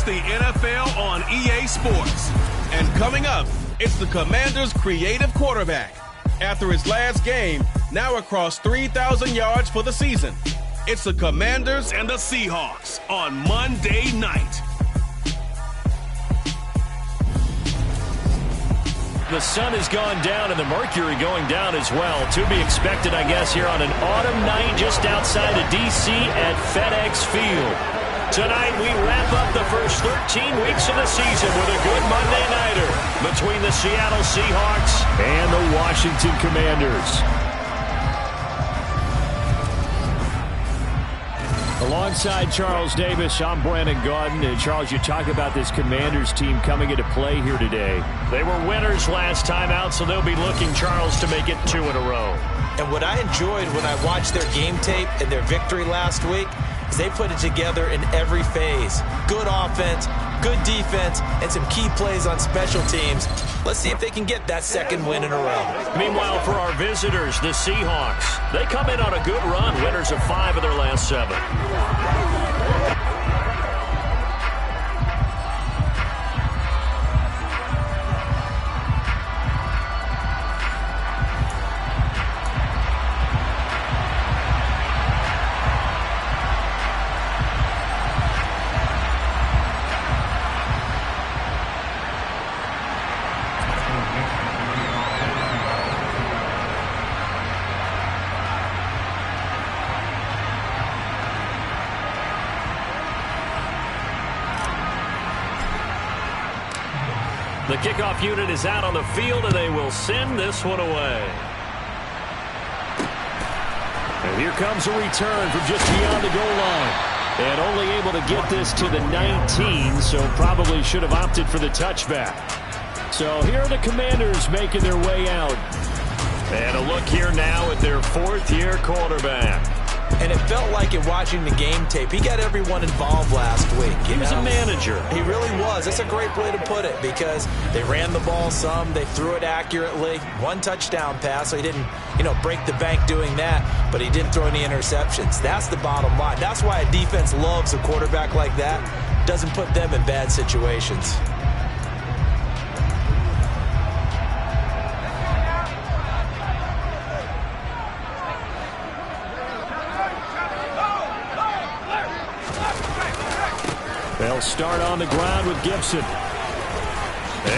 the NFL on EA Sports. And coming up, it's the Commanders' creative quarterback. After his last game, now across 3,000 yards for the season. It's the Commanders and the Seahawks on Monday night. The sun has gone down and the mercury going down as well. To be expected, I guess, here on an autumn night just outside of D.C. at FedEx Field. Tonight, we wrap up the first 13 weeks of the season with a good Monday nighter between the Seattle Seahawks and the Washington Commanders. Alongside Charles Davis, I'm Brandon Gaudin. And Charles, you talk about this Commanders team coming into play here today. They were winners last time out, so they'll be looking, Charles, to make it 2 in a row. And what I enjoyed when I watched their game tape and their victory last week is they put it together in every phase. Good offense, good defense, and some key plays on special teams. Let's see if they can get that second win in a row. Meanwhile, for our visitors, the Seahawks, they come in on a good run, winners of 5 of their last 7. The kickoff unit is out on the field, and they will send this one away. And here comes a return from just beyond the goal line. And only able to get this to the 19, so probably should have opted for the touchback. So here are the Commanders making their way out. And a look here now at their 4th-year quarterback. And it felt like in watching the game tape, he got everyone involved last week. He was a manager. He really was. That's a great way to put it because they ran the ball some, they threw it accurately. 1 touchdown pass, so he didn't, break the bank doing that, but he didn't throw any interceptions. That's the bottom line. That's why a defense loves a quarterback like that. Doesn't put them in bad situations. They'll start on the ground with Gibson.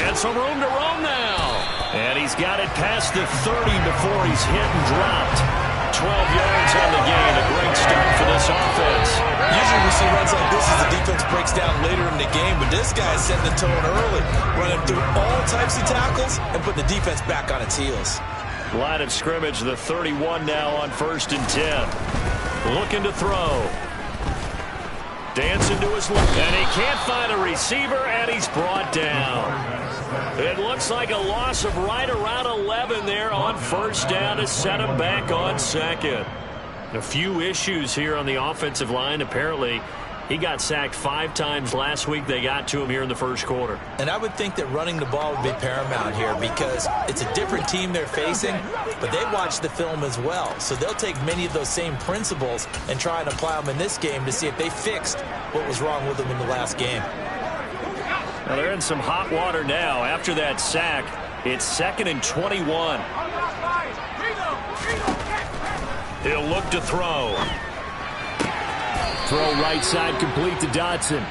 And some room to roam now. And he's got it past the 30 before he's hit and dropped. 12 yards on the gain. A great start for this offense. Usually we see runs like this as the defense breaks down later in the game, but this guy is setting the tone early, running through all types of tackles and putting the defense back on its heels. Line of scrimmage, the 31 now on 1st and 10. Looking to throw. Dancing to his left, and he can't find a receiver, and he's brought down. It looks like a loss of right around 11 there on 1st down to set him back on 2nd. A few issues here on the offensive line. Apparently, he got sacked 5 times last week. They got to him here in the 1st quarter. And I would think that running the ball would be paramount here because it's a different team they're facing, but they watch the film as well. So they'll take many of those same principles and try and apply them in this game to see if they fixed what was wrong with them in the last game. Now they're in some hot water now. After that sack, it's 2nd and 21. He'll look to throw. Throw right side complete to Dotson.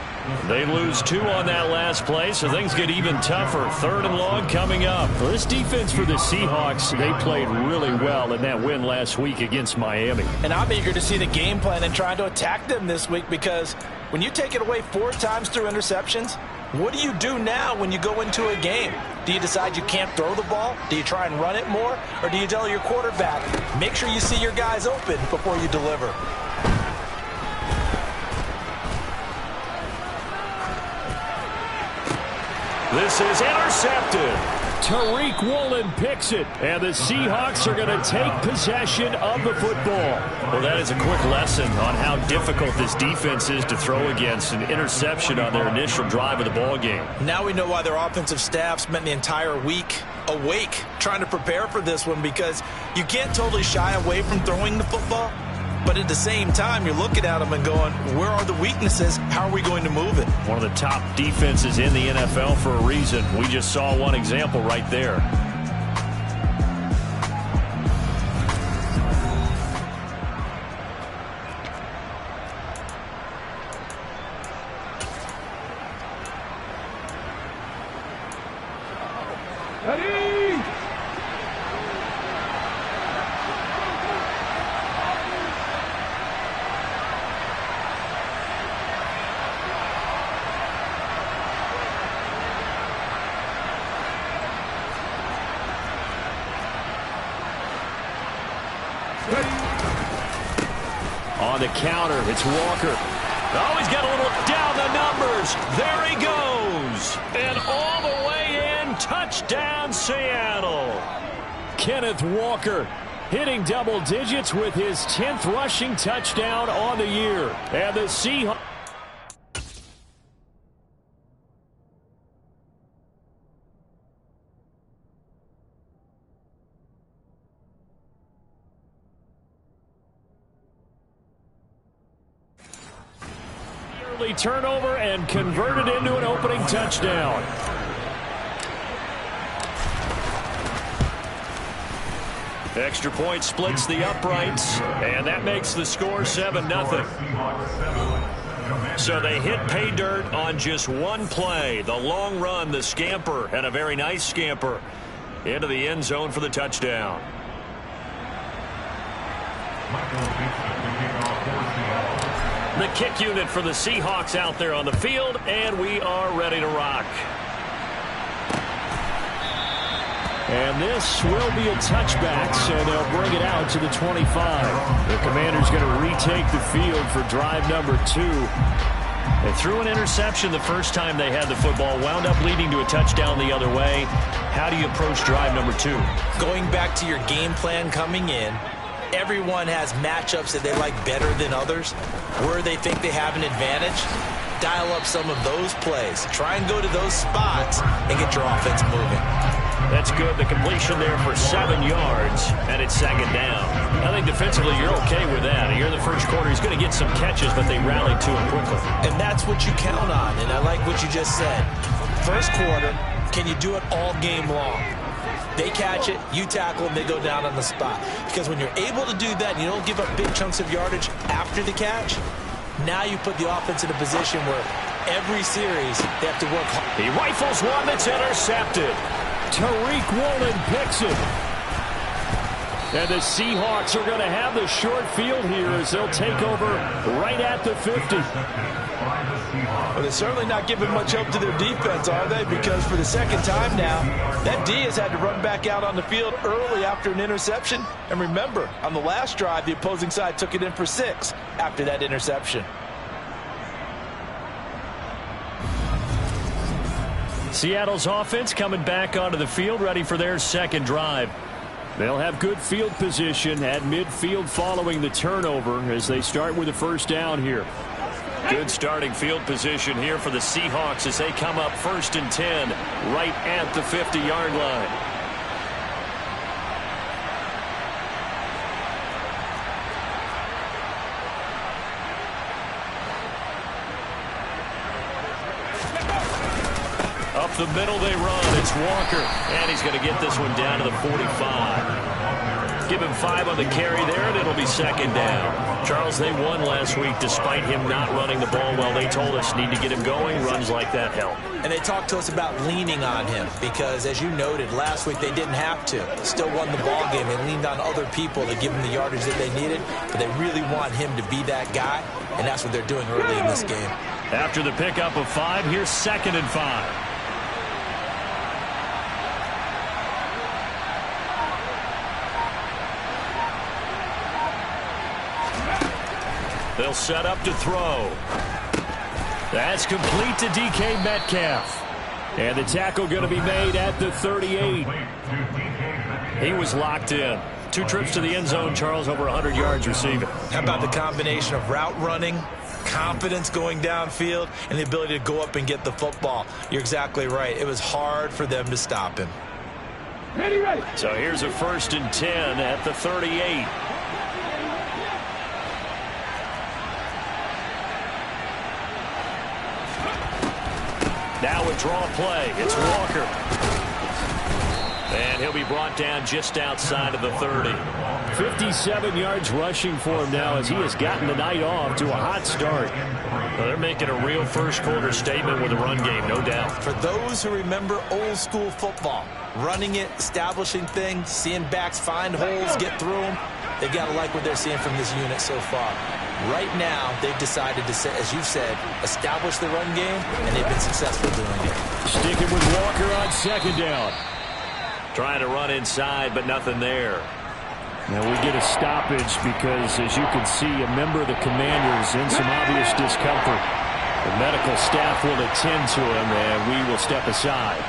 They lose 2 on that last play, so things get even tougher. 3rd and long coming up. Well, this defense for the Seahawks, they played really well in that win last week against Miami. And I'm eager to see the game plan and trying to attack them this week because when you take it away 4 times through interceptions, what do you do now when you go into a game? Do you decide you can't throw the ball? Do you try and run it more? Or do you tell your quarterback, make sure you see your guys open before you deliver? This is intercepted. Tariq Woolen picks it, and the Seahawks are going to take possession of the football. Well, that is a quick lesson on how difficult this defense is to throw against. An interception on their initial drive of the ball game. Now we know why their offensive staff spent the entire week awake trying to prepare for this one because you can't totally shy away from throwing the football. But at the same time, you're looking at them and going, where are the weaknesses? How are we going to move it? One of the top defenses in the NFL for a reason. We just saw one example right there. On the counter, it's Walker. Oh, he's got a little down the numbers. There he goes. And all the way in, touchdown Seattle. Kenneth Walker hitting double digits with his 10th rushing touchdown on the year. And the Seahawks. Turnover and converted into an opening touchdown. Extra point splits the uprights, and that makes the score 7-0. So they hit pay dirt on just one play. The long run, the scamper, and a very nice scamper into the end zone for the touchdown. The kick unit for the Seahawks out there on the field, and we are ready to rock. And this will be a touchback, so they'll bring it out to the 25. The Commanders going to retake the field for drive number 2. They threw an interception the first time they had the football, wound up leading to a touchdown the other way. How do you approach drive number 2? Going back to your game plan coming in, everyone has matchups that they like better than others, where they think they have an advantage. Dial up some of those plays. Try and go to those spots and get your offense moving. That's good. The completion there for 7 yards, and it's 2nd down. I think defensively you're okay with that. Here in the first quarter, he's going to get some catches, but they rallied to him quickly. And that's what you count on, and I like what you just said. First quarter, can you do it all game long? They catch it, you tackle them, they go down on the spot. Because when you're able to do that and you don't give up big chunks of yardage after the catch, now you put the offense in a position where every series they have to work hard. He rifles one that's intercepted. Tariq Woolen picks it. And the Seahawks are going to have the short field here as they'll take over right at the 50. Well, they're certainly not giving much help to their defense, are they? Because for the second time now, that D has had to run back out on the field early after an interception. And remember, on the last drive, the opposing side took it in for 6 after that interception. Seattle's offense coming back onto the field, ready for their second drive. They'll have good field position at midfield following the turnover as they start with a first down here. Good starting field position here for the Seahawks as they come up 1st and 10 right at the 50-yard line. Up the middle they run. It's Walker. And he's going to get this one down to the 45. Give him 5 on the carry there, and it'll be 2nd down. Charles, they won last week despite him not running the ball well. They told us need to get him going. Runs like that help. And they talked to us about leaning on him because, as you noted, last week they didn't have to. Still won the ball game. They leaned on other people to give them the yardage that they needed, but they really want him to be that guy, and that's what they're doing early in this game. After the pickup of 5, here's 2nd and 5. They'll set up to throw. That's complete to DK Metcalf. And the tackle going to be made at the 38. He was locked in. 2 trips to the end zone, Charles, over 100 yards receiving. How about the combination of route running, confidence going downfield, and the ability to go up and get the football? You're exactly right. It was hard for them to stop him. So here's a 1st and 10 at the 38. Now a draw play. It's Walker. And he'll be brought down just outside of the 30. 57 yards rushing for him now as he has gotten the night off to a hot start. Well, they're making a real first-quarter statement with a run game, no doubt. For those who remember old-school football, running it, establishing things, seeing backs find holes, get through them, they've got to like what they're seeing from this unit so far. Right now, they've decided to, as you said, establish the run game, and they've been successful doing it. Sticking with Walker on second down. Trying to run inside, but nothing there. Now we get a stoppage because, as you can see, a member of the Commanders in some obvious discomfort. The medical staff will attend to him, and we will step aside.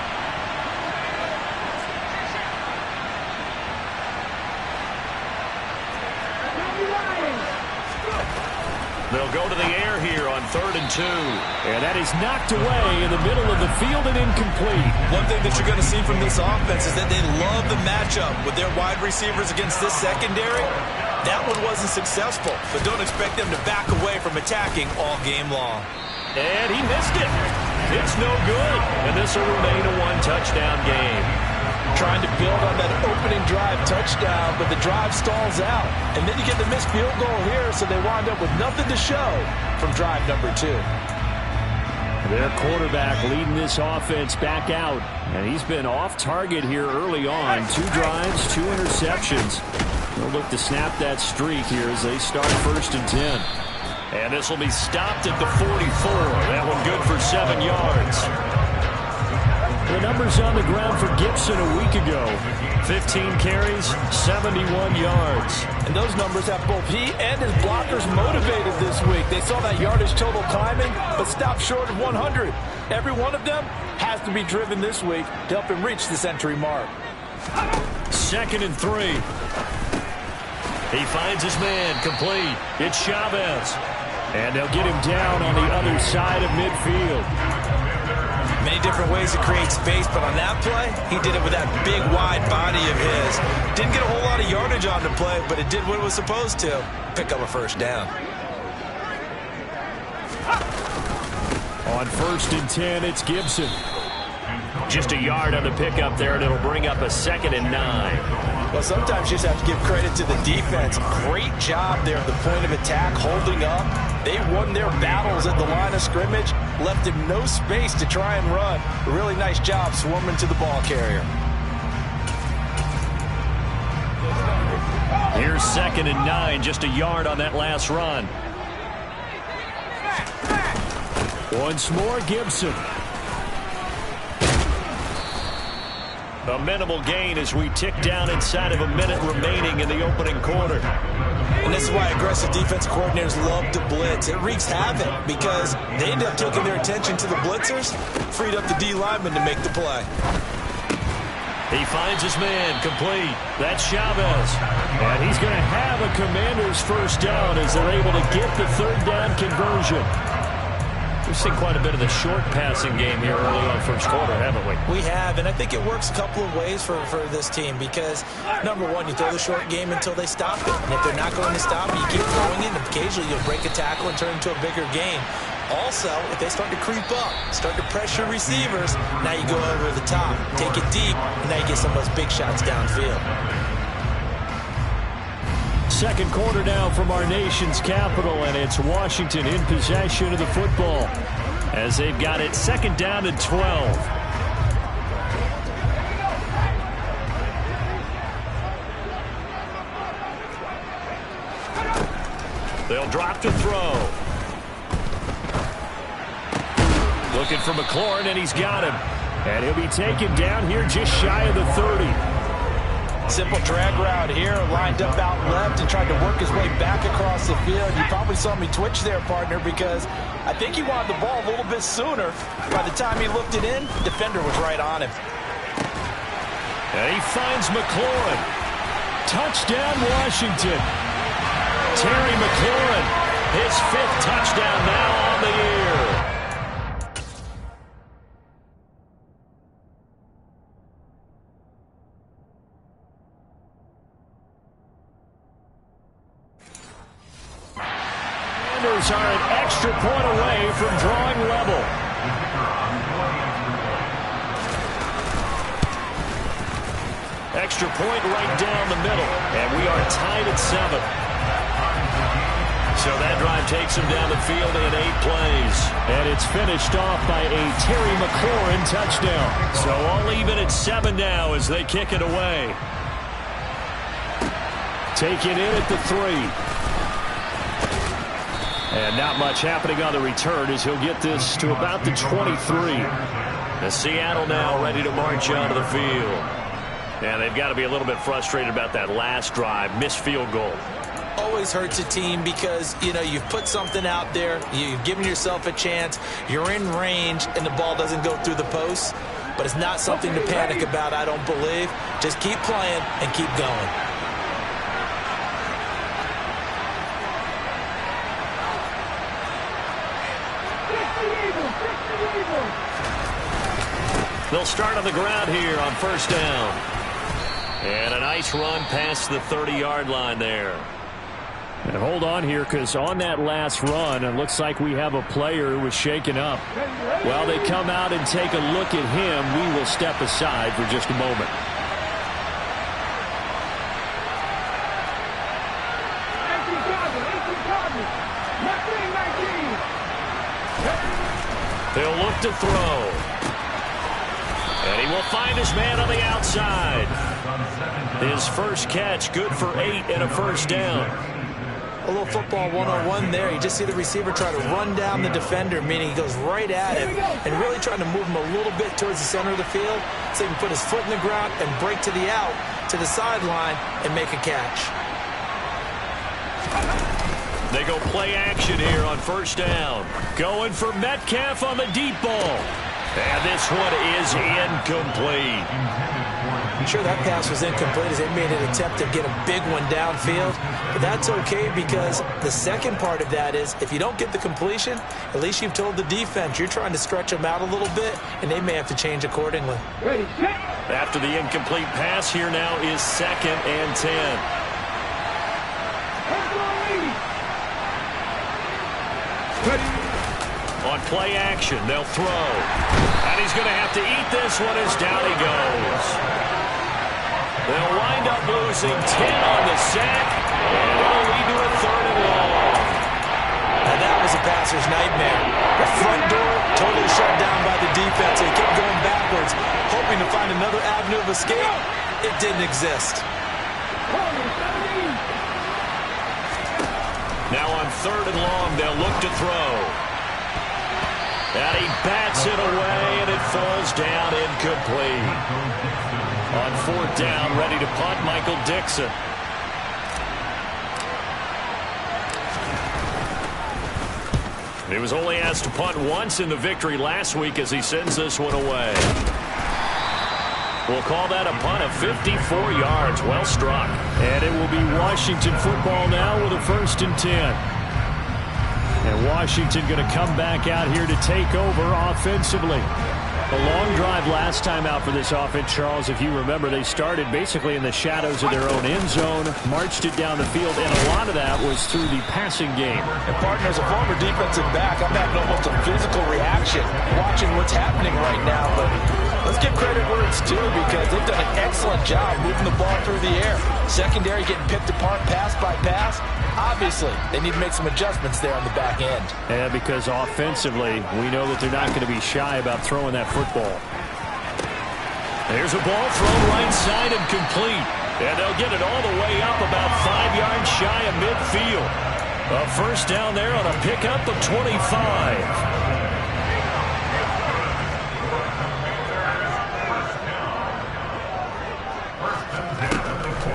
They'll go to the air here on 3rd and 2. And that is knocked away in the middle of the field and incomplete. One thing that you're going to see from this offense is that they love the matchup with their wide receivers against this secondary. That one wasn't successful, but don't expect them to back away from attacking all game long. And he missed it. It's no good. And this will remain a one-touchdown game. Trying to build on that opening drive touchdown, but the drive stalls out. And then you get the missed field goal here, so they wind up with nothing to show from drive number 2. Their quarterback leading this offense back out. And he's been off target here early on. 2 drives, 2 interceptions. They'll look to snap that streak here as they start 1st and 10. And this will be stopped at the 44. That one good for 7 yards. The numbers on the ground for Gibson a week ago. 15 carries, 71 yards. And those numbers have both he and his blockers motivated this week. They saw that yardage total climbing, but stopped short of 100. Every one of them has to be driven this week to help him reach the century mark. 2nd and 3. He finds his man, complete. It's Chavez. And they'll get him down on the other side of midfield. Many different ways to create space, but on that play, he did it with that big, wide body of his. Didn't get a whole lot of yardage on the play, but it did what it was supposed to. Pick up a 1st down. On 1st and 10, it's Gibson. Just a yard on the pickup there, and it'll bring up a 2nd and 9. Well, sometimes you just have to give credit to the defense. Great job there at the point of attack, holding up. They won their battles at the line of scrimmage, left him no space to try and run. A really nice job swarming to the ball carrier. Here's 2nd and 9, just a yard on that last run. Once more, Gibson. A minimal gain as we tick down inside of a minute remaining in the opening quarter. And this is why aggressive defense coordinators love to blitz. It wreaks havoc because they end up taking their attention to the blitzers, freed up the D lineman to make the play. He finds his man, complete. That's Chavez. And he's going to have a Commander's 1st down as they're able to get the 3rd down conversion. We've seen quite a bit of the short passing game here early on 1st quarter, haven't we? We have, and I think it works a couple of ways for this team because, number one, you throw the short game until they stop it. And if they're not going to stop it, you keep throwing it, and occasionally you'll break a tackle and turn it into a bigger game. Also, if they start to creep up, start to pressure receivers, now you go over the top, take it deep, and now you get some of those big shots downfield. 2nd quarter now from our nation's capital, and it's Washington in possession of the football as they've got it 2nd down and 12. They'll drop to throw. Looking for McLaurin, and he's got him. And he'll be taken down here just shy of the 30. Simple drag route here, lined up out left and tried to work his way back across the field. You probably saw me twitch there, partner, because I think he wanted the ball a little bit sooner. By the time he looked it in, defender was right on him. And he finds McLaurin. Touchdown, Washington. Terry McLaurin, his 5th touchdown now on the year. Are an extra point away from drawing level. Extra point right down the middle, and we are tied at 7. So that drive takes him down the field in 8 plays. And it's finished off by a Terry McLaurin touchdown. So all even at 7 now as they kick it away. Taken in at the 3. And not much happening on the return as he'll get this to about the 23. The Seattle now ready to march onto the field. And they've got to be a little bit frustrated about that last drive, missed field goal. Always hurts a team because, you know, you've put something out there, you've given yourself a chance, you're in range, and the ball doesn't go through the posts. But it's not something to panic about, I don't believe. Just keep playing and keep going. They'll start on the ground here on first down. And a nice run past the 30-yard line there. And hold on here, because on that last run, it looks like we have a player who was shaken up. While they come out and take a look at him, we will step aside for just a moment. They'll look to throw. And he will find his man on the outside. His first catch, good for 8 and a first down. A little football 101 there. You just see the receiver try to run down the defender, meaning he goes right at him and really trying to move him a little bit towards the center of the field so he can put his foot in the ground and break to the out, to the sideline, and make a catch. They go play action here on first down. Going for Metcalf on the deep ball. And this one is incomplete. I'm sure that pass was incomplete as they made an attempt to get a big one downfield. But that's okay because the second part of that is if you don't get the completion, at least you've told the defense you're trying to stretch them out a little bit, and they may have to change accordingly. After the incomplete pass, here now is 2nd and 10. On play action, they'll throw. And he's going to have to eat this one as down he goes. They'll wind up losing 10 on the sack, and it'll lead to a 3rd and long. And that was a passer's nightmare. The front door totally shut down by the defense. They kept going backwards, hoping to find another avenue of escape. It didn't exist. Now on 3rd and long, they'll look to throw. And he bats it away, and it falls down incomplete. On 4th down, ready to punt, Michael Dixon. He was only asked to punt once in the victory last week as he sends this one away. We'll call that a punt of 54 yards. Well struck. And it will be Washington football now with a 1st and 10. And Washington going to come back out here to take over offensively. A long drive last time out for this offense, Charles. If you remember, they started basically in the shadows of their own end zone, marched it down the field, and a lot of that was through the passing game. And partner, as a former defensive back, I'm having almost a physical reaction watching what's happening right now. But let's give credit where it's due because they've done an excellent job moving the ball through the air. Secondary getting picked apart pass by pass. Obviously, they need to make some adjustments there on the back end. Yeah, because offensively, we know that they're not going to be shy about throwing that football. There's a ball thrown right side and complete. And they'll get it all the way up about 5 yards shy of midfield. A first down there on a pickup of 25.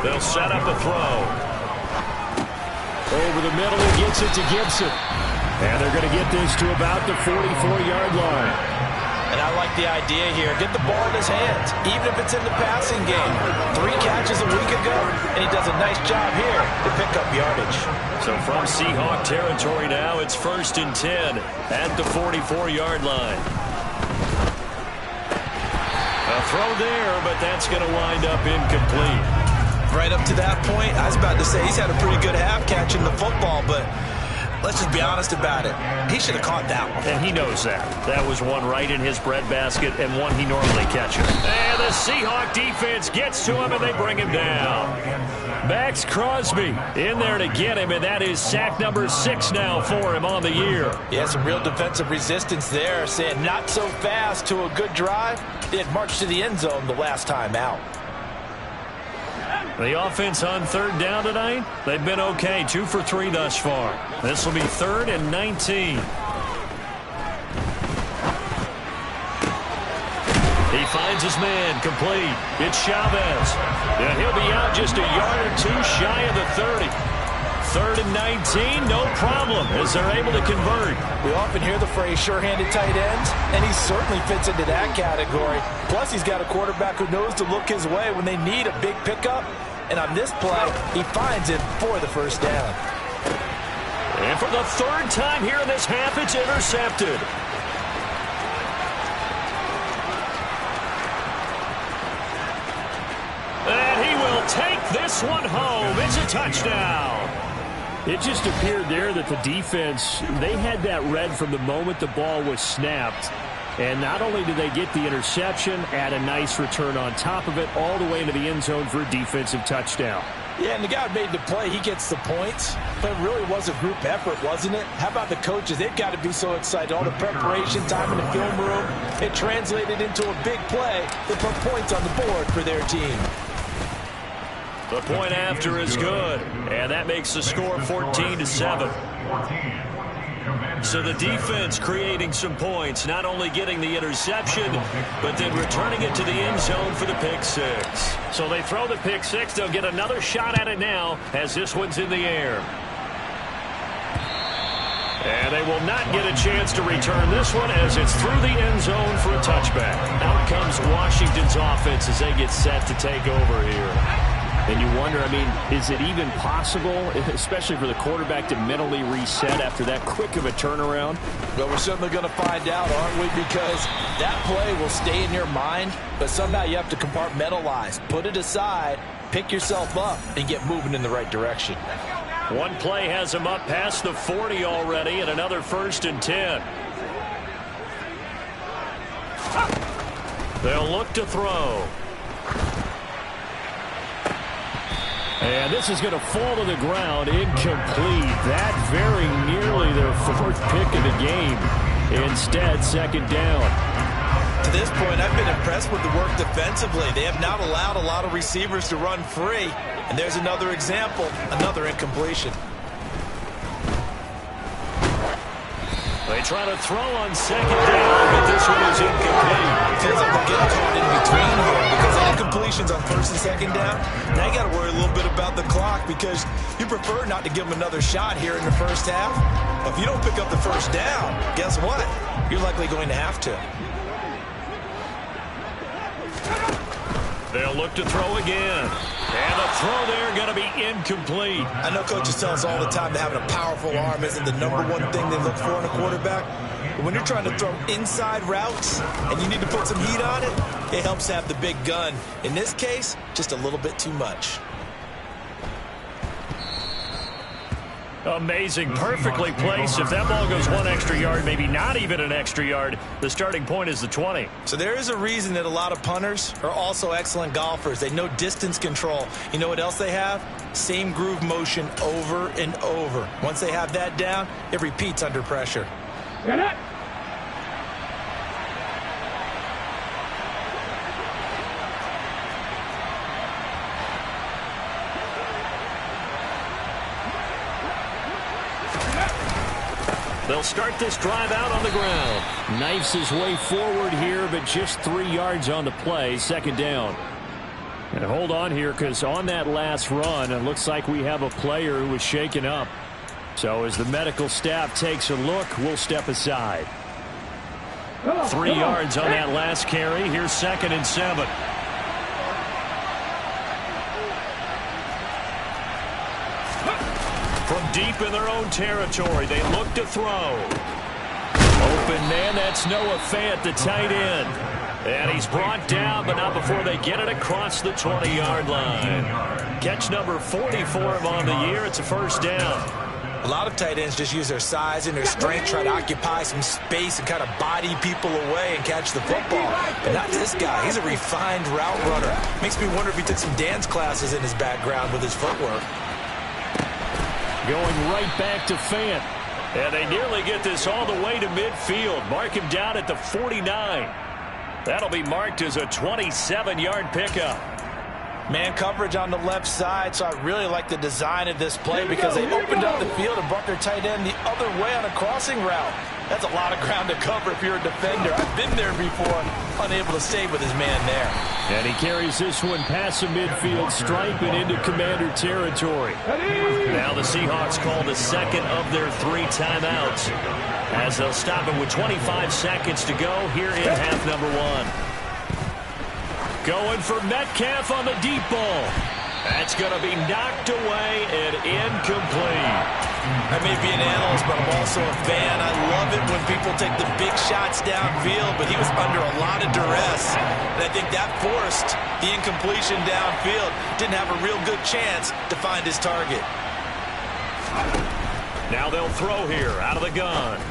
They'll set up a throw. Over the middle, he gets it to Gibson. And they're going to get this to about the 44-yard line. And I like the idea here. Get the ball in his hands, even if it's in the passing game. 3 catches a week ago, and he does a nice job here to pick up yardage. So from Seahawk territory now, it's 1st and 10 at the 44-yard line. A throw there, but that's going to wind up incomplete. Right up to that point, I was about to say he's had a pretty good half catching the football, but let's just be honest about it. He should have caught that one. And he knows that. That was one right in his breadbasket and one he normally catches. And the Seahawk defense gets to him, and they bring him down. Max Crosby in there to get him, and that is sack number 6 now for him on the year. Yeah, some real defensive resistance there, saying not so fast to a good drive. They had marched to the end zone the last time out. The offense on 3rd down tonight, they've been okay, 2 for 3 thus far. This will be 3rd and 19. He finds his man, complete. It's Chavez. And he'll be out just a yard or 2 shy of the 30. 3rd and 19, no problem, as they're able to convert. We often hear the phrase sure-handed tight ends, and he certainly fits into that category. Plus, he's got a quarterback who knows to look his way when they need a big pickup. And on this play, he finds it for the first down. And for the 3rd time here in this half, it's intercepted. And he will take this one home. It's a touchdown. It just appeared there that the defense, they had that read from the moment the ball was snapped. And not only did they get the interception, add a nice return on top of it, all the way into the end zone for a defensive touchdown. Yeah, and the guy who made the play, he gets the points. But it really was a group effort, wasn't it? How about the coaches? They've got to be so excited. All the preparation time in the film room, it translated into a big play that put points on the board for their team. The point after is good, and that makes the score 14-7. So the defense creating some points, not only getting the interception, but then returning it to the end zone for the pick 6. So they throw the pick 6. They'll get another shot at it now as this one's in the air. And they will not get a chance to return this one as it's through the end zone for a touchback. Out comes Washington's offense as they get set to take over here. And you wonder, I mean, is it even possible, especially for the quarterback, to mentally reset after that quick of a turnaround? Well, we're certainly going to find out, aren't we? Because that play will stay in your mind, but somehow you have to compartmentalize. Put it aside, pick yourself up, and get moving in the right direction. One play has him up past the 40 already, and another 1st and 10. They'll look to throw. And this is going to fall to the ground, incomplete. That very nearly their 4th pick of the game. Instead, 2nd down. To this point, I've been impressed with the work defensively. They have not allowed a lot of receivers to run free. And there's another example, another incompletion. They try to throw on 2nd down, but this one is incomplete. Feels like they're getting caught in between here because incompletions on 1st and 2nd down. Now you got to worry a little bit about the clock because you prefer not to give them another shot here in the first half. But if you don't pick up the 1st down, guess what? You're likely going to have to. They'll look to throw again. And the throw there going to be incomplete. I know coaches tell us all the time that having a powerful arm isn't the #1 thing they look for in a quarterback. But when you're trying to throw inside routes and you need to put some heat on it, it helps have the big gun. In this case, just a little bit too much. Amazing, perfectly placed. If that ball goes 1 extra yard, maybe not even an extra yard, the starting point is the 20. So there is a reason that a lot of punters are also excellent golfers. They know distance control. You know what else they have? Same groove motion over and over. Once they have that down, it repeats under pressure. Get it! They'll start this drive out on the ground. Knifes his way forward here, but just 3 yards on the play. 2nd down. And hold on here, because on that last run, it looks like we have a player who was shaken up. So as the medical staff takes a look, we'll step aside. 3 yards on that last carry. Here's 2nd and 7. From deep in their own territory, they look to throw. Open man, that's Noah Fant, the tight end. And he's brought down, but not before they get it across the 20-yard line. Catch number 40 for him on the year. It's a 1st down. A lot of tight ends just use their size and their strength, try to occupy some space and kind of body people away and catch the football. But not this guy. He's a refined route runner. Makes me wonder if he took some dance classes in his background with his footwork. Going right back to Fant. And they nearly get this all the way to midfield. Mark him down at the 49. That'll be marked as a 27-yard pickup. Man coverage on the left side, so I really like the design of this play because they opened up the field and brought their tight end the other way on a crossing route. That's a lot of ground to cover if you're a defender. I've been there before, unable to stay with his man there. And he carries this one past the midfield stripe and into Commander territory. Now the Seahawks call the second of their 3 timeouts as they'll stop it with 25 seconds to go here in half number 1. Going for Metcalf on the deep ball. That's going to be knocked away and incomplete. I may be an analyst, but I'm also a fan. I love it when people take the big shots downfield, but he was under a lot of duress. And I think that forced the incompletion downfield. Didn't have a real good chance to find his target. Now they'll throw here out of the gun.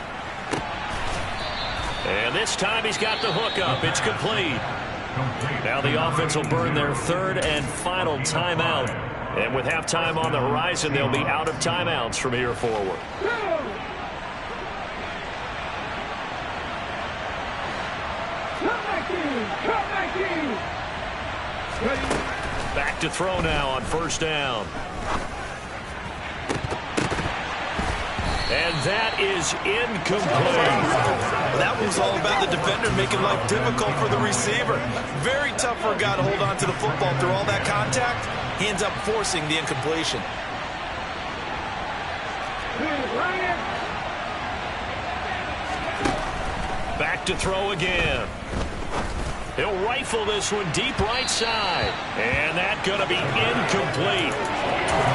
And this time he's got the hook up. It's complete. Now the offense will burn their 3rd and final timeout. And with halftime on the horizon, they'll be out of timeouts from here forward. Back to throw now on 1st down. And that is incomplete. That was all about the defender making life difficult for the receiver. Very tough for a guy to hold on to the football through all that contact. He ends up forcing the incompletion. Back to throw again. He'll rifle this one deep right side. And that's going to be incomplete.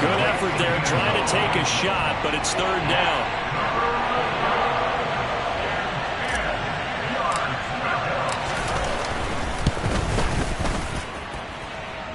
Good effort there trying to take a shot, but it's 3rd down.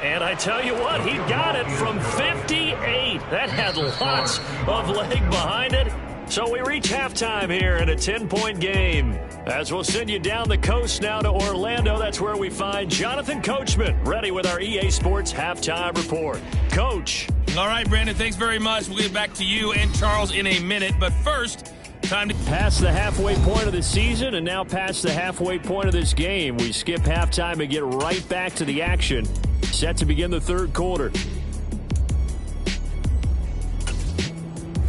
And I tell you what, he got it from 58. That had lots of leg behind it. So we reach halftime here in a 10-point game. As we'll send you down the coast now to Orlando, that's where we find Jonathan Coachman, ready with our EA Sports Halftime Report. Coach. All right, Brandon, thanks very much. We'll get back to you and Charles in a minute. But first, time to pass the halfway point of the season and now past the halfway point of this game. We skip halftime and get right back to the action. Set to begin the 3rd quarter.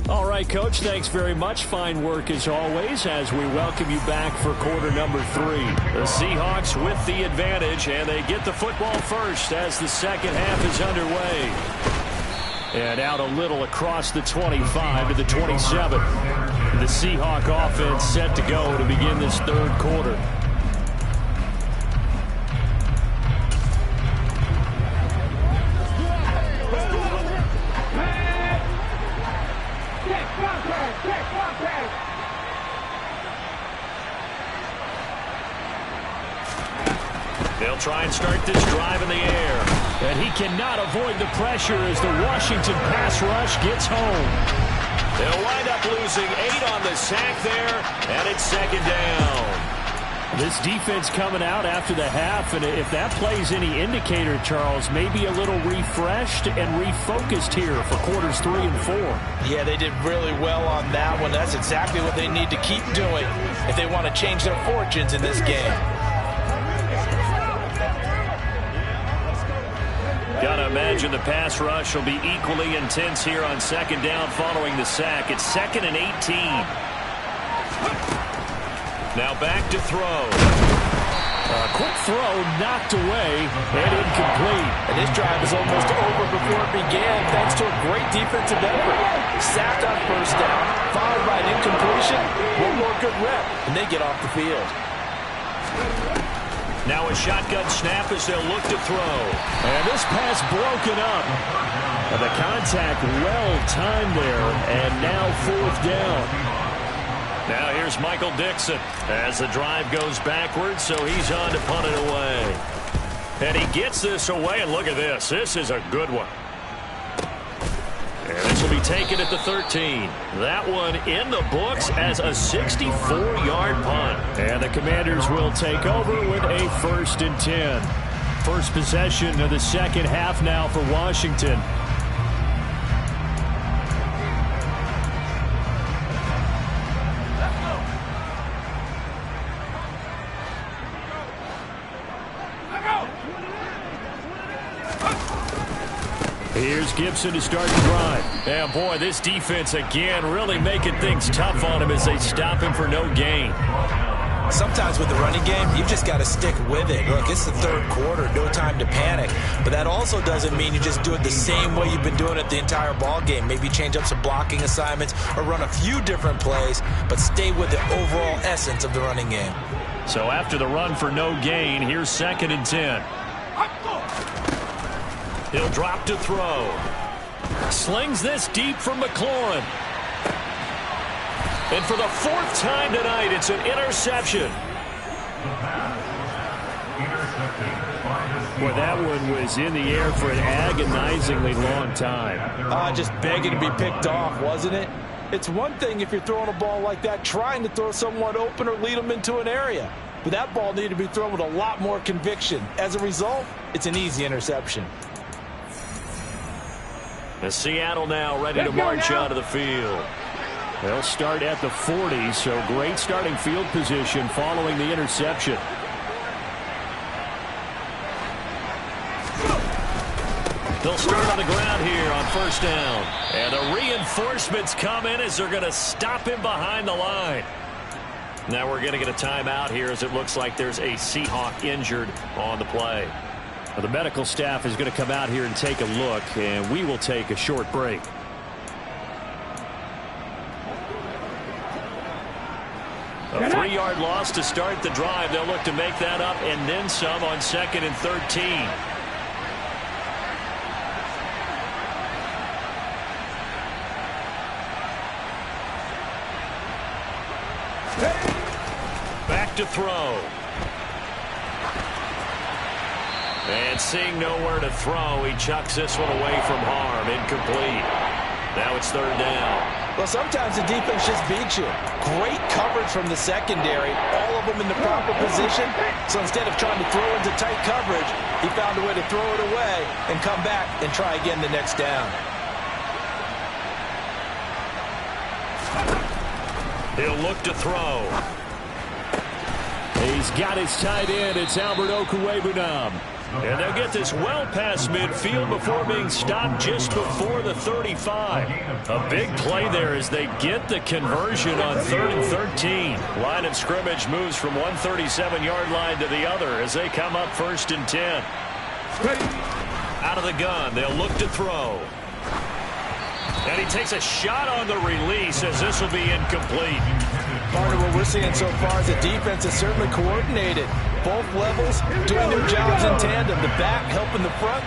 All right, Coach, thanks very much. Fine work as always as we welcome you back for quarter number 3. The Seahawks with the advantage, and they get the football first as the second half is underway. And out a little across the 25 to the 27. The Seahawk offense set to go to begin this 3rd quarter. They'll try and start this drive in the air. And he cannot avoid the pressure as the Washington pass rush gets home. They'll wind up losing 8 on the sack there, and it's 2nd down. This defense coming out after the half, and if that plays any indicator, Charles, maybe a little refreshed and refocused here for quarters 3 and 4. Yeah, they did really well on that one. That's exactly what they need to keep doing if they want to change their fortunes in this game. Gotta imagine the pass rush will be equally intense here on 2nd down following the sack. It's 2nd and 18. Now back to throw. A quick throw knocked away and incomplete. And this drive is almost over before it began thanks to a great defensive effort. Sacked on 1st down, followed by an incompletion. One more good rep, and they get off the field. Now a shotgun snap as they'll look to throw. And this pass broken up. And the contact well timed there. And now 4th down. Now here's Michael Dixon as the drive goes backwards, so he's on to punt it away. And he gets this away, and look at this. This is a good one. And this will be taken at the 13. That one in the books as a 64-yard punt. And the Commanders will take over with a 1st and 10. First possession of the second half now for Washington. Here's Gibson to start the drive. And boy, this defense again really making things tough on him as they stop him for no gain. Sometimes with the running game, you've just got to stick with it. Look, it's the third quarter, no time to panic. But that also doesn't mean you just do it the same way you've been doing it the entire ball game. Maybe change up some blocking assignments or run a few different plays, but stay with the overall essence of the running game. So after the run for no gain, here's 2nd and 10. He'll drop to throw. Slings this deep from McLaurin. And for the 4th time tonight, it's an interception. Boy, that one was in the air for an agonizingly long time. Just begging to be picked off, wasn't it? It's one thing if you're throwing a ball like that, trying to throw someone open or lead them into an area. But that ball needed to be thrown with a lot more conviction. As a result, it's an easy interception. As Seattle now ready to march out of the field. They'll start at the 40, so great starting field position following the interception. They'll start on the ground here on 1st down. And the reinforcements come in as they're going to stop him behind the line. Now we're going to get a timeout here as it looks like there's a Seahawk injured on the play. Well, the medical staff is going to come out here and take a look, and we will take a short break. A 3-yard loss to start the drive. They'll look to make that up and then some on 2nd and 13. Back to throw. And seeing nowhere to throw, he chucks this one away from harm. Incomplete. Now it's 3rd down. Well, sometimes the defense just beats you. Great coverage from the secondary, all of them in the proper position. So instead of trying to throw into tight coverage, he found a way to throw it away and come back and try again the next down. He'll look to throw. He's got his tight end. It's Albert Okwuegbunam. And they'll get this well past midfield before being stopped just before the 35. A big play there as they get the conversion on 3rd and 13. Line of scrimmage moves from 137-yard line to the other as they come up 1st and 10. Out of the gun, they'll look to throw. And he takes a shot on the release as this will be incomplete. Part of what we're seeing so far is the defense is certainly coordinated. Both levels doing their jobs in tandem. The back helping the front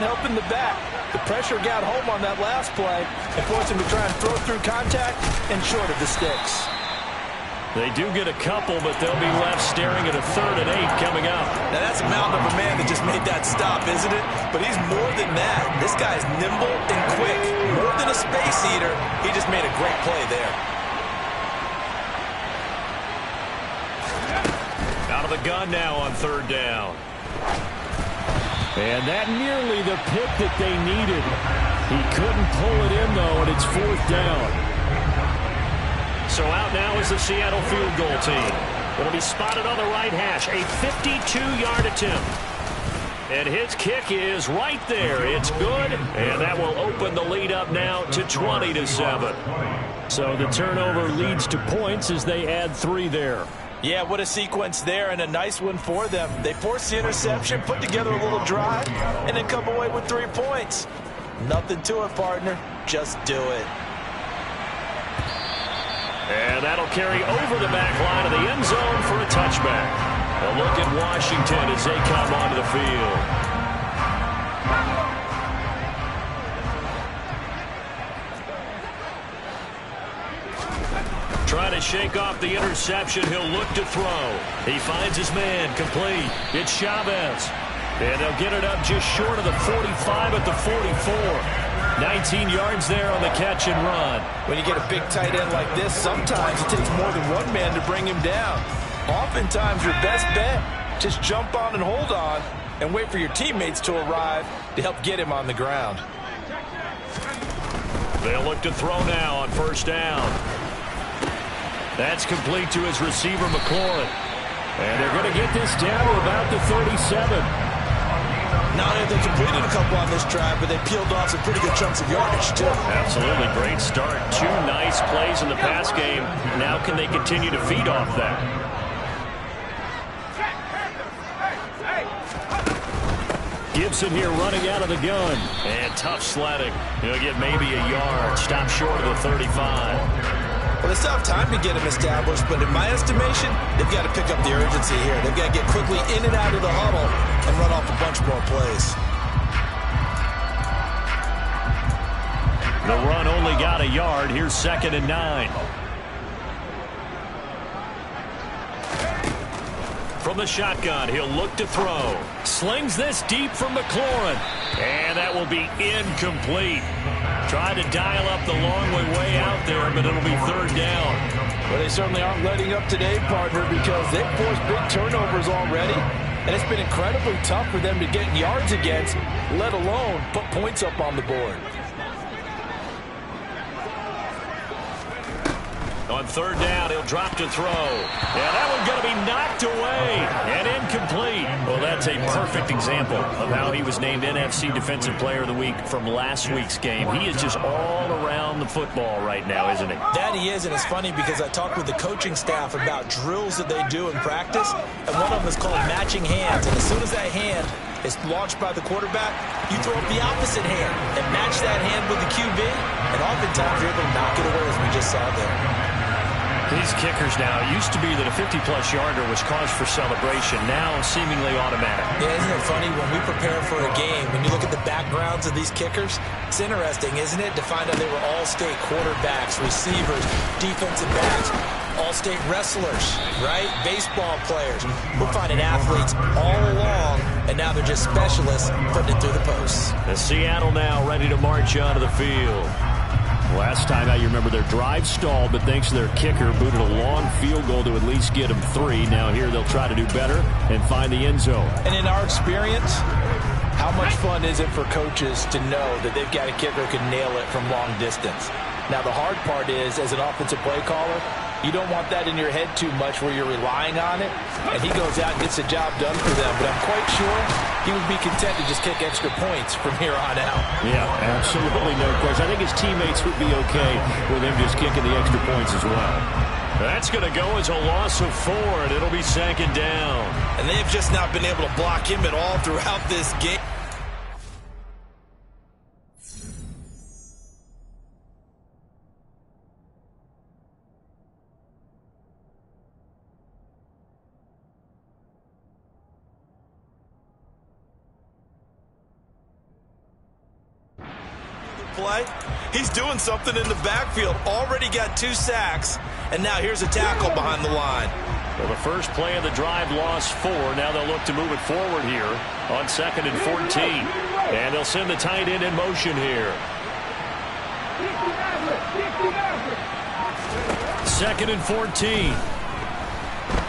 helping the back. The pressure got home on that last play and forced him to try and throw through contact and short of the sticks. They do get a couple, but they'll be left staring at a 3rd and 8 coming up. Now, that's a mountain of a man that just made that stop, isn't it? But he's more than that. This guy's nimble and quick. More than a space eater. He just made a great play there. Out of the gun now on 3rd down. And that nearly the pick that they needed. He couldn't pull it in, though, and it's 4th down. So out now is the Seattle field goal team. It'll be spotted on the right hash. A 52-yard attempt. And his kick is right there. It's good. And that will open the lead up now to 20-7. So the turnover leads to points as they add 3 there. Yeah, what a sequence there, and a nice one for them. They forced the interception, put together a little drive, and then come away with 3 points. Nothing to it, partner. Just do it. And that'll carry over the back line of the end zone for a touchback. A look at Washington as they come onto the field. Trying to shake off the interception. He'll look to throw. He finds his man complete. It's Chavez. And they'll get it up just short of the 45 at the 44. 19 yards there on the catch and run. When you get a big tight end like this, sometimes it takes more than one man to bring him down. Oftentimes, your best bet, just jump on and hold on and wait for your teammates to arrive to help get him on the ground. They'll look to throw now on first down. That's complete to his receiver, McLaurin. And they're going to get this down to about the 37. Not only have they completed a couple on this drive, but they peeled off some pretty good chunks of yardage, too. Absolutely. Great start. 2 nice plays in the pass game. Now can they continue to feed off that? Gibson here running out of the gun. And tough sledding. He'll get maybe a yard. Stop short of the 35. Well, they still have time to get him established, but in my estimation, they've got to pick up the urgency here. They've got to get quickly in and out of the huddle and run off a bunch more plays. The run only got a yard. Here's 2nd and 9. From the shotgun, he'll look to throw. Slings this deep from McLaurin. And that will be incomplete. Tried to dial up the long way out there, but it'll be 3rd down. Well, they certainly aren't letting up today, partner, because they've forced big turnovers already. And it's been incredibly tough for them to get yards against, let alone put points up on the board. On 3rd down, he'll drop to throw. And that one's going to be knocked away and incomplete. Well, that's a perfect example of how he was named NFC Defensive Player of the Week from last week's game. He is just all around the football right now, isn't he? That he is, and it's funny because I talked with the coaching staff about drills that they do in practice, and one of them is called matching hands. And as soon as that hand is launched by the quarterback, you throw up the opposite hand and match that hand with the QB, and oftentimes you're able to knock it away, as we just saw there. These kickers now, it used to be that a 50-plus yarder was cause for celebration. Now, seemingly automatic. Yeah, isn't it funny? When we prepare for a game, when you look at the backgrounds of these kickers, it's interesting, isn't it, to find out they were all-state quarterbacks, receivers, defensive backs, all-state wrestlers, right? Baseball players. We're finding athletes all along, and now they're just specialists putting it through the posts. The Seattle now ready to march onto the field. Last time out, you remember their drive stalled, but thanks to their kicker, booted a long field goal to at least get them 3. Now here they'll try to do better and find the end zone. And in our experience, how much fun is it for coaches to know that they've got a kicker who can nail it from long distance? Now the hard part is, as an offensive play caller, you don't want that in your head too much where you're relying on it, and he goes out and gets the job done for them. But I'm quite sure he would be content to just kick extra points from here on out. Yeah, absolutely no question. I think his teammates would be okay with him just kicking the extra points as well. That's going to go as a loss of 4, and it'll be 2nd down. And they've just not been able to block him at all throughout this game. Play. He's doing something in the backfield. Already got 2 sacks, and now here's a tackle behind the line. Well, the first play of the drive lost 4. Now they'll look to move it forward here on 2nd and 14. And they'll send the tight end in motion here. 2nd and 14.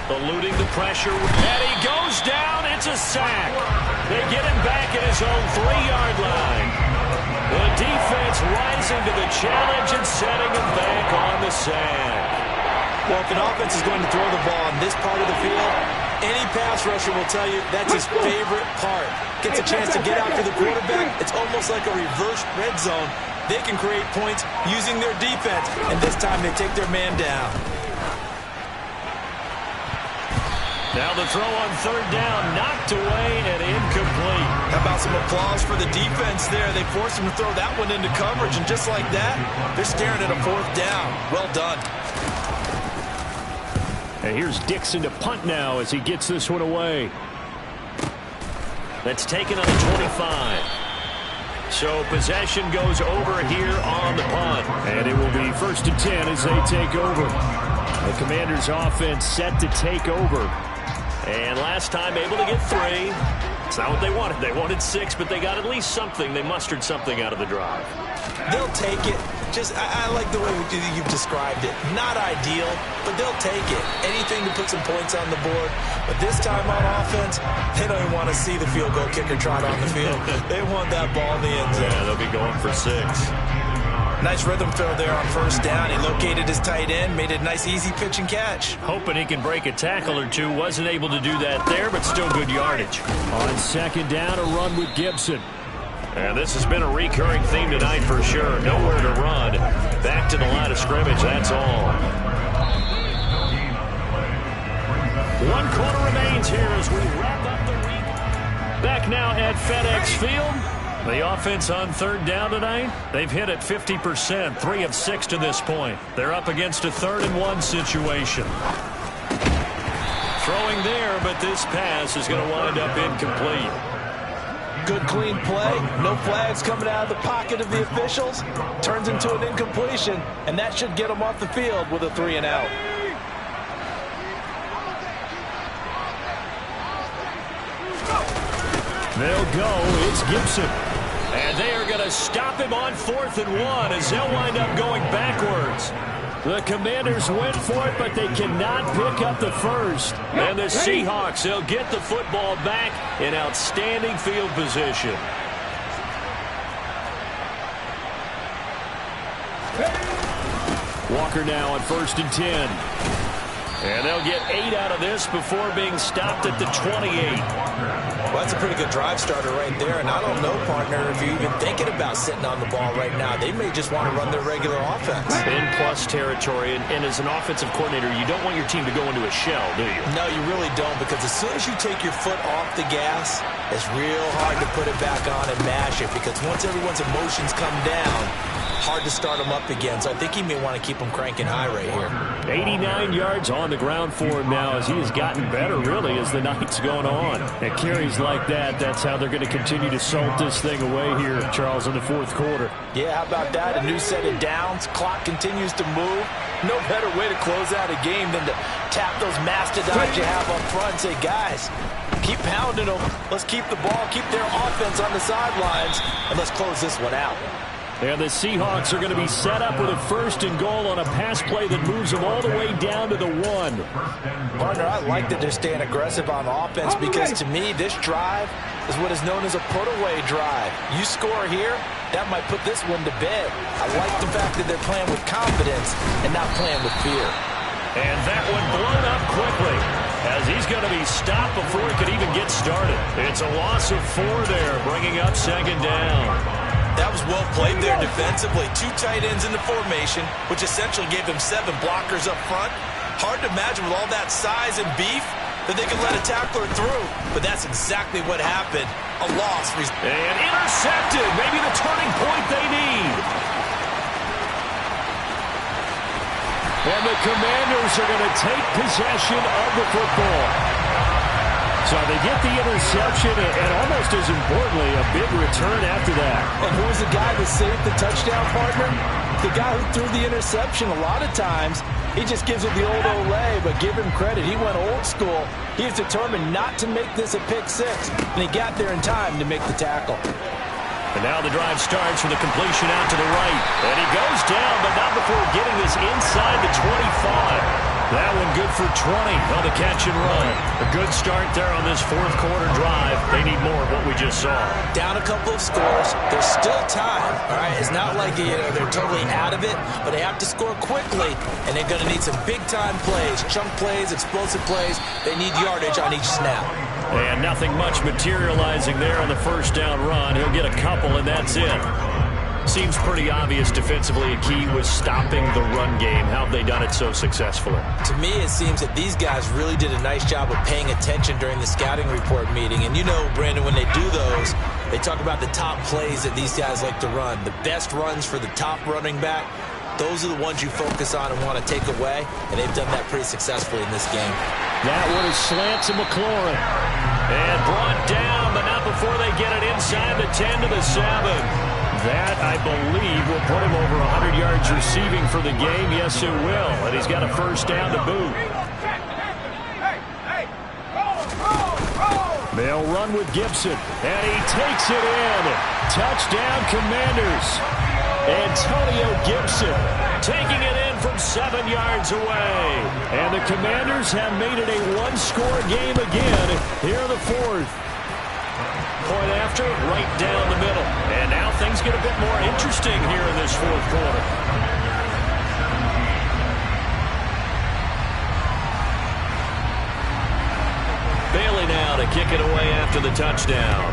Eluding the pressure, and he goes down. It's a sack. They get him back at his own 3-yard line. The defense rising to the challenge and setting him back on the sack. Well, if an offense is going to throw the ball on this part of the field, any pass rusher will tell you that's his favorite part. Gets a chance to get out to the quarterback. It's almost like a reverse red zone. They can create points using their defense, and this time they take their man down. Now the throw on 3rd down, knocked away and incomplete. How about some applause for the defense there? They forced him to throw that one into coverage, and just like that, they're staring at a 4th down. Well done. And here's Dixon to punt now as he gets this one away. That's taken on the 25. So possession goes over here on the punt. And it will be 1st and 10 as they take over. The Commanders' offense set to take over. And last time able to get 3. It's not what they wanted. They wanted 6, but they got at least something. They mustered something out of the drive. They'll take it. I like the way you've described it. Not ideal, but they'll take it. Anything to put some points on the board. But this time on offense, they don't even want to see the field goal kicker trot on the field. They want that ball in the end zone. Yeah, they'll be going for 6. Nice rhythm throw there on first down. He located his tight end, made it a nice easy pitch and catch. Hoping he can break a tackle or two. Wasn't able to do that there, but still good yardage. On second down, a run with Gibson. And this has been a recurring theme tonight for sure. Nowhere to run. Back to the line of scrimmage, that's all. 1 quarter remains here as we wrap up the week. Back now at FedEx Field. The offense on third down tonight, they've hit it 50%, 3 of 6 to this point. They're up against a 3rd and 1 situation. Throwing there, but this pass is going to wind up incomplete. Good clean play. No flags coming out of the pocket of the officials. Turns into an incompletion, and that should get them off the field with a 3 and out. They'll go. It's Gibson. And they are going to stop him on 4th and 1 as they'll wind up going backwards. The Commanders went for it, but they cannot pick up the first. And the Seahawks, they'll get the football back in outstanding field position. Walker now on 1st and 10. And they'll get 8 out of this before being stopped at the 28. Well, that's a pretty good drive starter right there. And I don't know, partner, if you're even thinking about sitting on the ball right now. They may just want to run their regular offense. In plus territory. And as an offensive coordinator, you don't want your team to go into a shell, do you? No, you really don't, because as soon as you take your foot off the gas, it's real hard to put it back on and mash it, because once everyone's emotions come down, hard to start them up again. So I think he may want to keep them cranking high right here. 89 yards on the ground for him now as he has gotten better, really, as the night's going on. And carries like that, that's how they're going to continue to salt this thing away here, Charles, in the 4th quarter. Yeah, how about that? A new set of downs. Clock continues to move. No better way to close out a game than to tap those mastodons you have up front and say, guys, keep pounding them. Let's keep the ball, keep their offense on the sidelines, and let's close this one out. And the Seahawks are going to be set up with a 1st and goal on a pass play that moves them all the way down to the 1. Partner, I like that they're staying aggressive on offense, because to me, this drive is what is known as a put-away drive. You score here, that might put this one to bed. I like the fact that they're playing with confidence and not playing with fear. And that one blown up quickly as he's going to be stopped before he could even get started. It's a loss of 4 there, bringing up 2nd down. That was well played there defensively. 2 tight ends in the formation, which essentially gave them 7 blockers up front. Hard to imagine with all that size and beef that they could let a tackler through, but that's exactly what happened. A loss. And intercepted. Maybe the turning point they need. And the Commanders are going to take possession of the football. So they get the interception, and almost as importantly, a big return after that. And who's the guy that saved the touchdown, partner? The guy who threw the interception. A lot of times, he just gives it the old Olay, but give him credit. He went old school. He was determined not to make this a pick 6, and he got there in time to make the tackle. And now the drive starts with a completion out to the right. And he goes down, but not before getting this inside the 25. That one good for 20 on the catch and run. A good start there on this 4th quarter drive. They need more of what we just saw. Down a couple of scores. There's still time. All right, it's not like they're totally out of it, but they have to score quickly, and they're going to need some big-time plays, chunk plays, explosive plays. They need yardage on each snap. And nothing much materializing there on the 1st down run. He'll get a couple, and that's it. Seems pretty obvious defensively a key was stopping the run game. How have they done it so successfully? To me, it seems that these guys really did a nice job of paying attention during the scouting report meeting. And you know, Brandon, when they do those, they talk about the top plays that these guys like to run. The best runs for the top running back, those are the ones you focus on and want to take away. And they've done that pretty successfully in this game. That one is slant to McLaurin. And brought down, but not before they get it inside the 10 to the 7. That, I believe, will put him over 100 yards receiving for the game. Yes, it will. And he's got a 1st down to boot. They'll run with Gibson. And he takes it in. Touchdown, Commanders. Antonio Gibson taking it in from 7 yards away. And the Commanders have made it a one-score game again here in the fourth. Point after, right down the middle. And now things get a bit more interesting here in this fourth quarter. Bailey now to kick it away after the touchdown.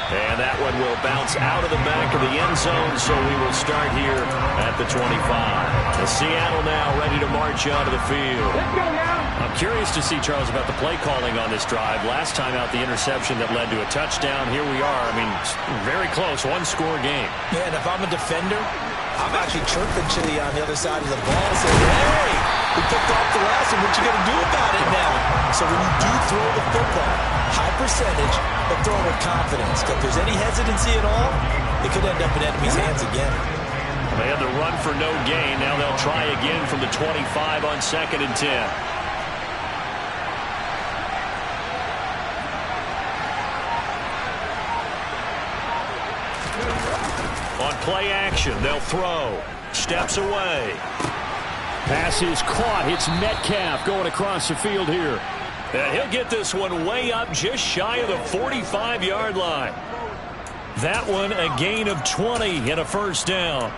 And that one will bounce out of the back of the end zone, so we will start here at the 25. Seattle now ready to march onto the field. I'm curious to see, Charles, about the play calling on this drive. Last time out, the interception that led to a touchdown. Here we are. I mean, very close, one-score game. Yeah, and if I'm a defender, I'm actually chirping Chitty on the other side of the ball saying, hey, we picked off the last one. What you going to do about it now? So when you do throw the football, high percentage, but throw it with confidence. If there's any hesitancy at all, it could end up in enemy's hands again. They had the run for no gain. Now they'll try again from the 25 on 2nd and 10. On play action, they'll throw. Steps away. Pass is caught. Hits Metcalf going across the field here. And he'll get this one way up just shy of the 45-yard line. That one a gain of 20 and a first down.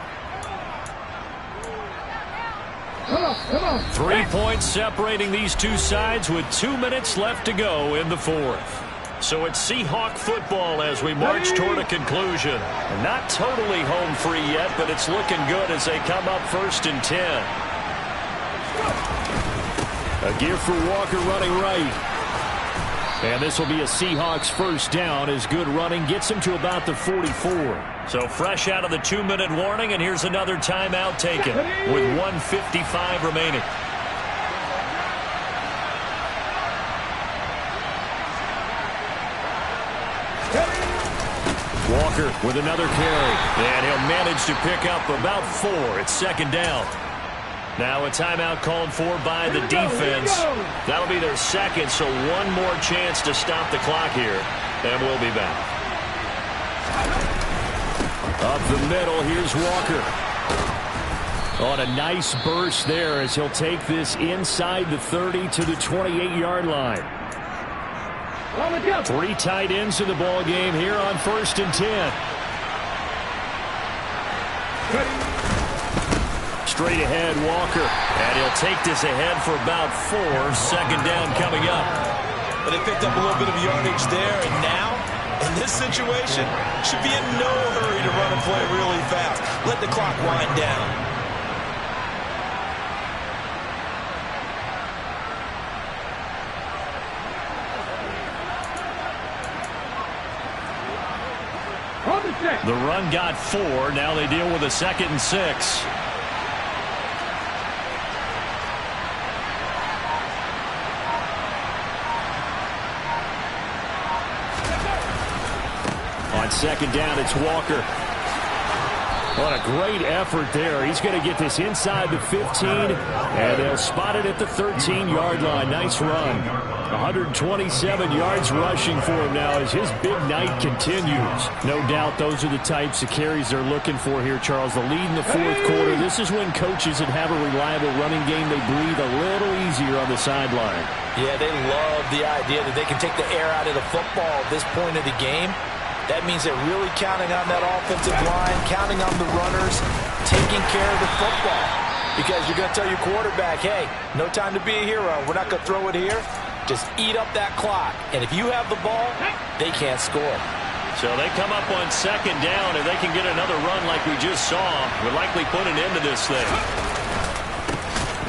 3 points separating these two sides with 2 minutes left to go in the fourth. So it's Seahawk football as we march toward a conclusion. Not totally home free yet, but it's looking good as they come up 1st and 10. A give for Walker running right. And this will be a Seahawks first down as good running gets him to about the 44. So fresh out of the 2-minute warning, and here's another timeout taken with 1:55 remaining. Walker with another carry. And he'll manage to pick up about 4. It's 2nd down. Now a timeout called for by the defense. That'll be their 2nd, so one more chance to stop the clock here. And we'll be back. Up the middle, here's Walker. On a nice burst there as he'll take this inside the 30 to the 28-yard line. 3 tight ends in the ball game here on 1st and 10. Straight ahead, Walker. And he'll take this ahead for about 4. 2nd down coming up. But they picked up a little bit of yardage there, and now, in this situation, should be in no hurry to run and play really fast. Let the clock wind down. The run got 4. Now they deal with a 2nd and 6. On 2nd down, it's Walker. What a great effort there. He's going to get this inside the 15, and they'll spot it at the 13-yard line. Nice run. 127 yards rushing for him now as his big night continues. No doubt those are the types of carries they're looking for here, Charles. The lead in the fourth quarter. This is when coaches that have a reliable running game, they breathe a little easier on the sideline. Yeah, they love the idea that they can take the air out of the football at this point of the game. That means they're really counting on that offensive line, counting on the runners, taking care of the football. Because you're going to tell your quarterback, hey, no time to be a hero. We're not going to throw it here. Just eat up that clock. And if you have the ball, they can't score. So they come up on 2nd down. If they can get another run like we just saw, would likely put an end to this thing.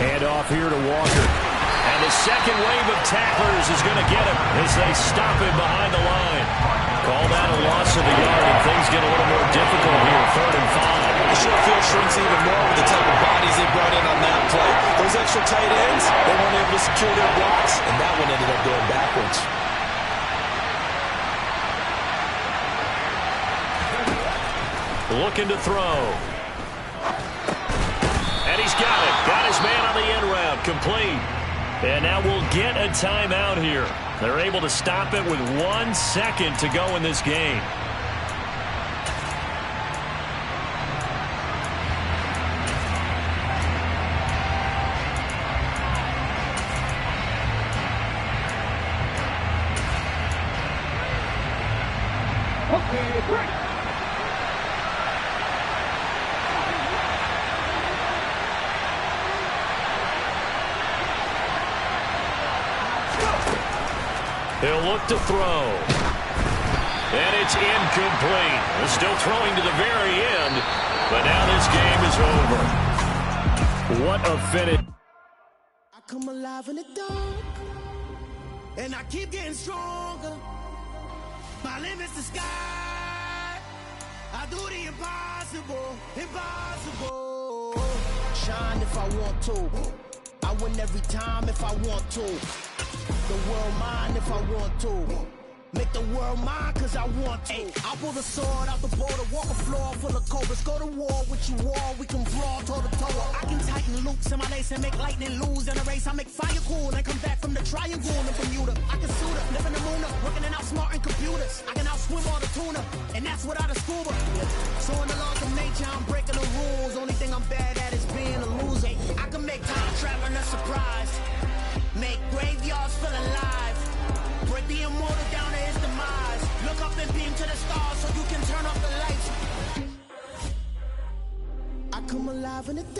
Hand off here to Walker. And the second wave of tacklers is going to get him as they stop him behind the line. Call that a loss of a yard, and things get a little more difficult here. 3rd and 5. The short field shrinks even more with the type of bodies they brought in on that play. Those extra tight ends, they weren't able to secure their blocks, and that one ended up going backwards. Looking to throw. And he's got it. Got his man on the end route. Complete. And now we'll get a timeout here. They're able to stop it with 1 second to go in this game. He'll look to throw. And it's incomplete. They're still throwing to the very end, but now this game is over. What a finish. I come alive in the dark, and I keep getting stronger. My limit's the sky. I do the impossible, impossible. Shine if I want to. I win every time if I want to. The world mine if I want to. Make the world mine cause I want to. I pull the sword out the border, walk a floor full of cobras. Go to war with you all, we can brawl toe to toe. I can tighten loops in my lace and make lightning lose in a race. I make fire cool and come back from the triangle in Bermuda. I can suit up, live in the moon up, working and outsmarting computers. I can outswim all the tuna, and that's without a scuba. So in the laws of nature, I'm breaking the rules. Only thing I'm bad at is being a loser. I can make time traveling a surprise. Make graveyards feel alive. Break the immortal down to his demise. Look up and beam to the stars so you can turn off the lights. I come alive in the